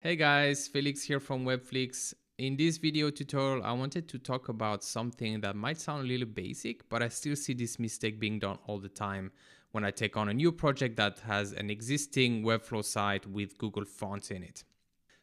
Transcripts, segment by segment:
Hey guys, Felix here from Webflix. In this video tutorial, I wanted to talk about something that might sound a little basic, but I still see this mistake being done all the time when I take on a new project that has an existing Webflow site with Google Fonts in it.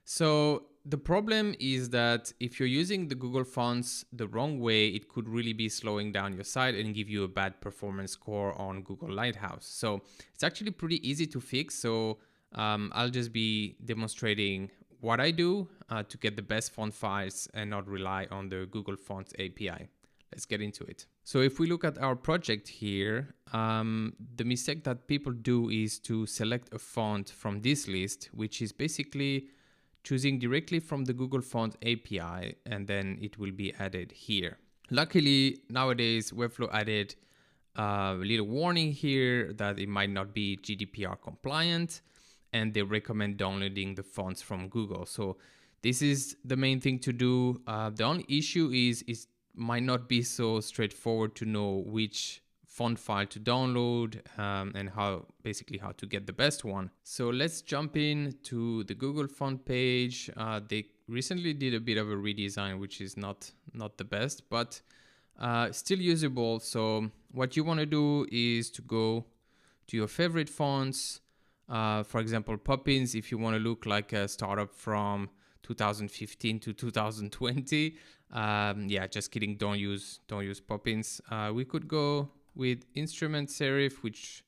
So the problem is that if you're using the Google Fonts the wrong way, it could really be slowing down your site and give you a bad performance score on Google Lighthouse. So it's actually pretty easy to fix. So I'll just be demonstrating what I do to get the best font files and not rely on the Google Fonts API. Let's get into it. So if we look at our project here, the mistake that people do is to select a font from this list, which is basically choosing directly from the Google Font API, and then it will be added here. Luckily, nowadays, Webflow added a little warning here that it might not be GDPR compliant, and they recommend downloading the fonts from Google. So this is the main thing to do. The only issue is it might not be so straightforward to know which font file to download and how to get the best one. So let's jump in to the Google font page. They recently did a bit of a redesign, which is not the best, but still usable. So what you want to do is to go to your favorite fonts. For example, Poppins, if you want to look like a startup from 2015 to 2020. Yeah, just kidding. Don't use Poppins. We could go with instrument serif, which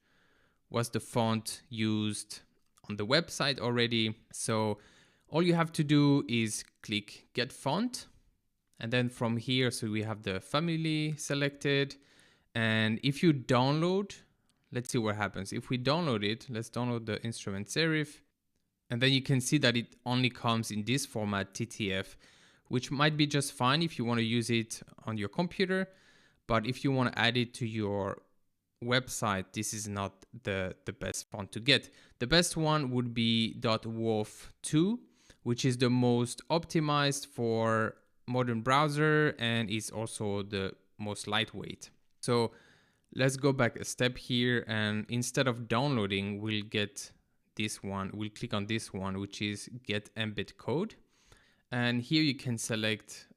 was the font used on the website already. So all you have to do is click get font. And then from here, so we have the family selected. And if you download, let's see what happens. If we download it, let's download the instrument serif. And then you can see that it only comes in this format, TTF, which might be just fine if you want to use it on your computer. But if you want to add it to your website, this is not the best font to get. The best one would be .wof2, which is the most optimized for modern browser and is also the most lightweight. So let's go back a step here, and instead of downloading, we'll get this one. We'll click on this one, which is get embed code. And here you can select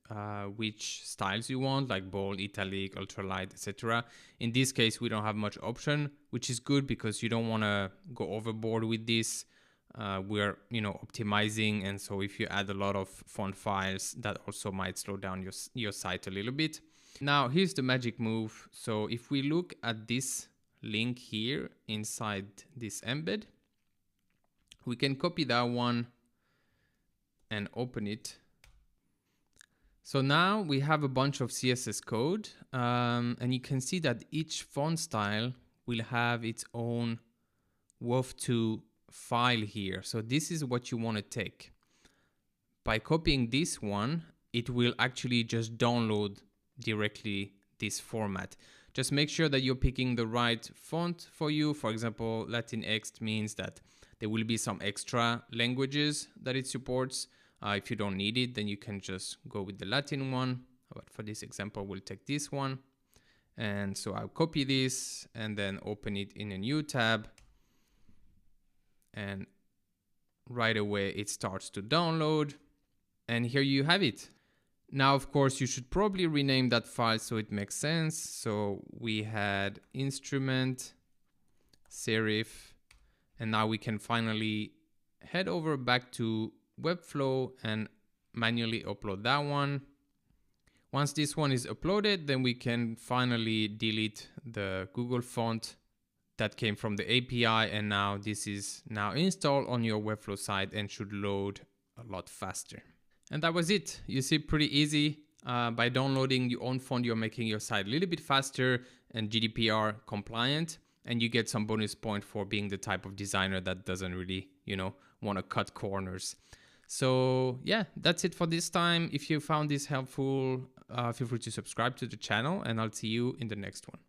which styles you want, like bold, italic, ultralight, etc. In this case, we don't have much option, which is good because you don't want to go overboard with this. We're optimizing, and so if you add a lot of font files, that also might slow down your site a little bit. Now here's the magic move. So if we look at this link here inside this embed, we can copy that one and open it. So now we have a bunch of CSS code, and you can see that each font style will have its own WOF2 file here. So this is what you want to take. By copying this one, it will actually just download directly this format. Just make sure that you're picking the right font for you. For example, Latinx means that there will be some extra languages that it supports. If you don't need it, then you can just go with the Latin one. But for this example, we'll take this one. And so I'll copy this and then open it in a new tab. And right away, it starts to download. And here you have it. Now, of course, you should probably rename that file so it makes sense. So we had instrument, serif, and now we can finally head over back to Webflow and manually upload that one. Once this one is uploaded, then we can finally delete the Google font that came from the API, and now this is now installed on your Webflow site and should load a lot faster. And that was it. You see, pretty easy. By downloading your own font, you're making your site a little bit faster and GDPR compliant, and you get some bonus point for being the type of designer that doesn't really, want to cut corners. So yeah, that's it for this time. If you found this helpful, feel free to subscribe to the channel, and I'll see you in the next one.